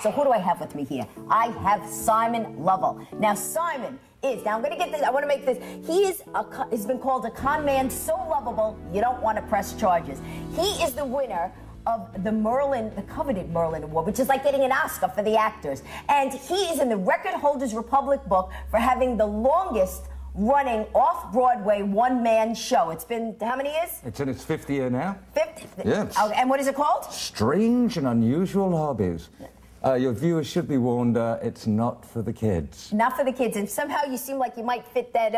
So who do I have with me here? I have Simon Lovell. Now, Simon is, now I'm going to get this, I want to make this, he's been called a con man so lovable, you don't want to press charges. He is the winner of the coveted Merlin Award, which is like getting an Oscar for the actors. And he is in the Record Holders Republic book for having the longest running off-Broadway one-man show. It's been how many years? It's in its 5th year now. 50? Yes. Oh, and what is it called? Strange and Unusual Hobbies. Your viewers should be warned, it's not for the kids. Not for the kids, and somehow you seem like you might fit that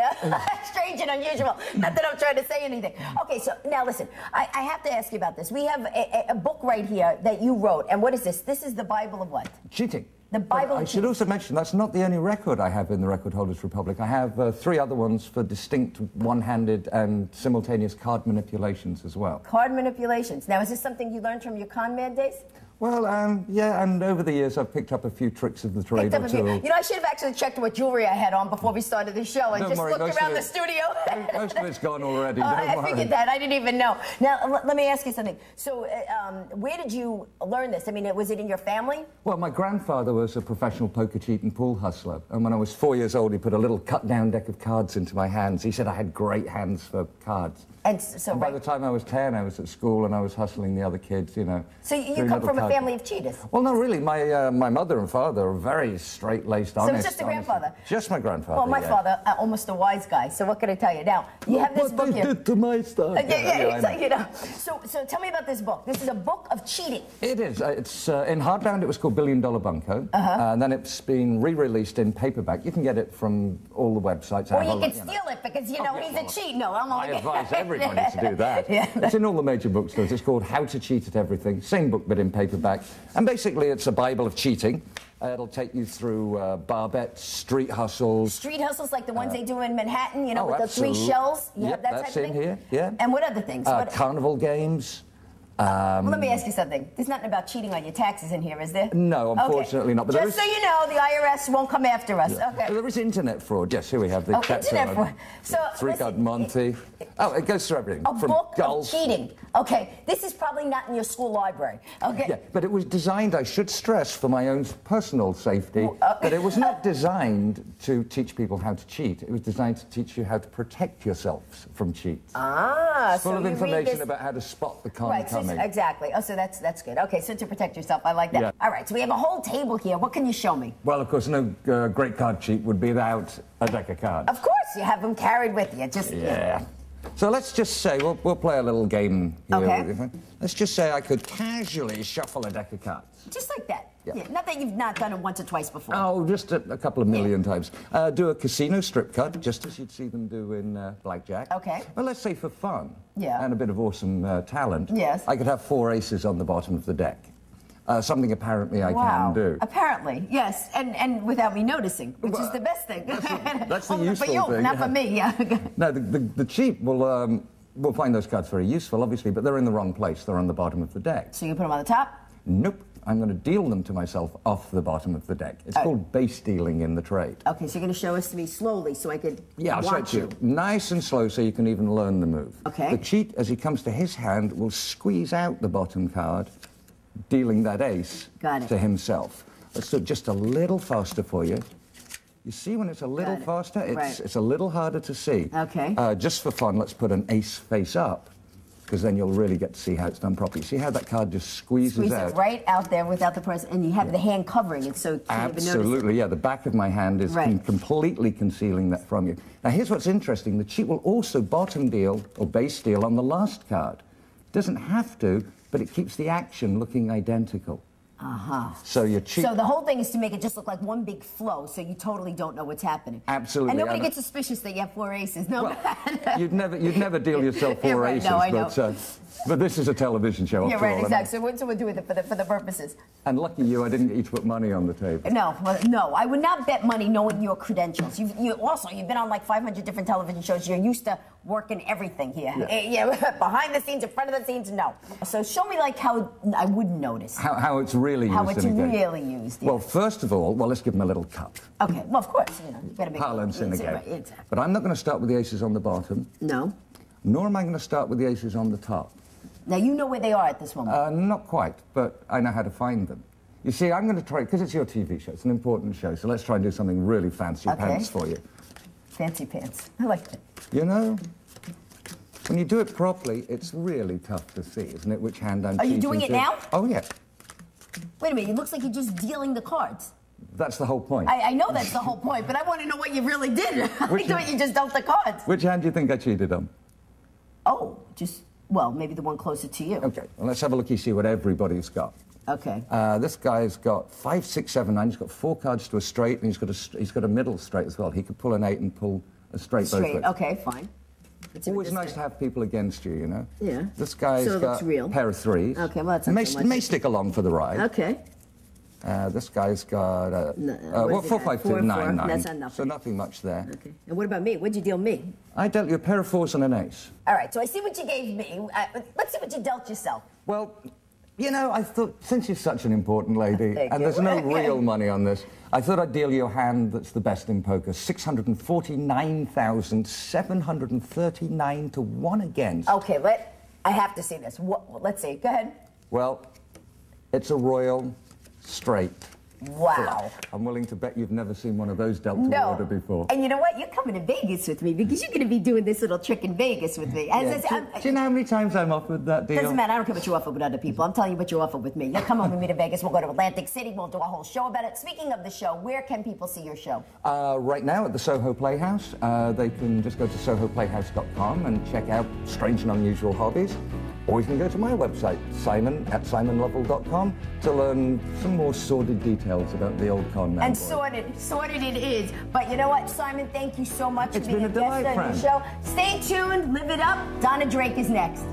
strange and unusual. Not that I'm trying to say anything. Okay, so now listen, I have to ask you about this. We have a book right here that you wrote, and what is this? This is the Bible of what? Cheating. The Bible. I should also mention that's not the only record I have in the Record Holders Republic. I have 3 other ones for distinct one-handed and simultaneous card manipulations as well. Card manipulations. Now, is this something you learned from your con man days? Well, yeah, and over the years I've picked up a few tricks of the trade or two. You know, I should have actually checked what jewelry I had on before we started the show and just looked around the studio. Most of it's gone already, don't I worry. figured that. I didn't even know. Now, let me ask you something. So, where did you learn this? I mean, was it in your family? Well, my grandfather was a professional poker cheat and pool hustler, and when I was 4 years old, he put a little cut-down deck of cards into my hands. He said I had great hands for cards. And so by the time I was 10, I was at school and I was hustling the other kids, you know. So you come from a family of cheaters? Well, no, really. My mother and father are very straight-laced, honest. So it's just the grandfather? Just my grandfather, well, my father, almost a wise guy, so what can I tell you? Now, you have this book here. What they did to my stuff. You know. So tell me about this book. This is a book of cheating. It is. It's in hardbound, it was called $1 Billion Bunko, and then it's been re-released in paperback. You can get it from all the websites. Or you can steal it because, you know, he's a cheat. No, I'm only I advise everybody to do that. Yeah. It's in all the major bookstores. It's called How to Cheat at Everything. Same book, but in paperback. And basically, it's a Bible of cheating. It'll take you through bar bets, street hustles. Street hustles like the ones they do in Manhattan, you know, with absolutely. The 3 shells? You yep, have that that's type of in thing? here, yeah. And what other things? Carnival games. Well, let me ask you something. There's nothing about cheating on your taxes in here, is there? No, unfortunately not. But just so you know, the IRS won't come after us. Yeah. Okay. So there is internet fraud. Yes, here we have the internet fraud. So, three-card Monty. It goes through everything. A book of cheating. Okay, this is probably not in your school library. Okay. Yeah, but it was designed, I should stress, for my own personal safety, but it was not designed to teach people how to cheat. It was designed to teach you how to protect yourselves from cheats. It's full of information about how to spot the con coming. So exactly. Oh, so that's good. Okay, so to protect yourself, I like that. Yeah. All right, so we have a whole table here. What can you show me? Well, of course, no great card cheat would be without a deck of cards. Of course, you have them carried with you. Just yeah. So let's just say, we'll play a little game here. Okay. Let's just say I could casually shuffle a deck of cards. Just like that. Yeah. Not that you've not done it once or twice before. Oh, just a couple of million times. Do a casino strip card, just as you'd see them do in blackjack. Okay. Well, let's say for fun. Yeah. And a bit of awesome talent. Yes. I could have 4 aces on the bottom of the deck. Something apparently I can do. Apparently, yes, and without me noticing, which is the best thing. That's the useful thing. For you, not for me, yeah. No, the cheat will find those cards very useful, obviously, but they're in the wrong place. They're on the bottom of the deck. So you put them on the top? Nope. I'm going to deal them to myself off the bottom of the deck. It's called base dealing in the trade. Okay, so you're going to show us to me slowly so I could I'll show it to you. Nice and slow so you can even learn the move. Okay. The cheat, as he comes to his hand, will squeeze out the bottom card, dealing that ace to himself. Let's do it just a little faster for you. You see when it's a little faster, it's a little harder to see. Okay. Just for fun, let's put an ace face up, because then you'll really get to see how it's done properly. See how that card just squeezes out? Squeeze it right out there without the person, and you have the hand covering it, so you can't even notice it. Absolutely, yeah. The back of my hand is completely concealing that from you. Now, here's what's interesting. The cheat will also bottom deal, or base deal, on the last card. It doesn't have to, but it keeps the action looking identical. So your cheat. So the whole thing is to make it just look like one big flow, so you totally don't know what's happening. Absolutely. And nobody gets suspicious that you have 4 aces. No. Well, you'd never deal yourself 4 aces. No, I know. But this is a television show. Yeah, right, exactly. So what's someone do with it for the purposes? And lucky you, I didn't get you to put money on the table. No, no, I would not bet money knowing your credentials. You've been on like 500 different television shows. You're used to working everything here. Yeah, behind the scenes, in front of the scenes, no. So show me like how I wouldn't notice. How it's really used. How it's really used. Well, first of all, let's give him a little cut. Okay, well, of course, you got to make balance in the game. Right, exactly. But I'm not going to start with the aces on the bottom. No. Nor am I going to start with the aces on the top. Now, you know where they are at this moment. Not quite, but I know how to find them. You see, I'm going to try, because it's your TV show, it's an important show, so let's try and do something really fancy pants for you. Fancy pants. I like that. You know, when you do it properly, it's really tough to see, isn't it, which hand I'm cheating to? Are you doing it now? Oh, yeah. Wait a minute, it looks like you're just dealing the cards. That's the whole point. I know that's the whole point, but I want to know what you really did. I thought you just dealt the cards. Which hand do you think I cheated on? Oh, well, maybe the one closer to you. Okay, well, let's have a look and see what everybody's got. Okay. This guy's got 5, 6, 7, 9. He's got 4 cards to a straight, and he's got a middle straight as well. He could pull an 8 and pull a straight both ways. Okay, fine. It's always nice to have people against you, you know? Yeah. This guy's got a pair of 3s. Okay, well, that's may stick along for the ride. Okay. This guy's got 4, 5, 2, 9, 9. That's not nothing. So nothing much there. Okay. And what about me? What'd you deal me? I dealt you a pair of 4s and an ace. All right, so I see what you gave me. Let's see what you dealt yourself. Well, you know, I thought, since you're such an important lady, and there's no real money on this, I thought I'd deal you a hand that's the best in poker. 649,739 to 1 against. Okay, I have to see this. Let's see. Go ahead. Well, it's a royal straight. Wow. Flush. I'm willing to bet you've never seen one of those dealt to order before. And you know what? You're coming to Vegas with me because you're going to be doing this little trick in Vegas with me. Do you know how many times I'm offered that deal? Doesn't matter. I don't care what you offer with other people. I'm telling you what you offer with me. You're coming with me to Vegas. We'll go to Atlantic City. We'll do a whole show about it. Speaking of the show, where can people see your show? Right now at the Soho Playhouse. They can just go to sohoplayhouse.com and check out Strange and Unusual Hobbies. Or you can go to my website, simon@simonlovell.com, to learn some more sordid details about the old con man. And sordid it is. But you know what, Simon, thank you so much for being a guest on the show. Stay tuned, live it up. Donna Drake is next.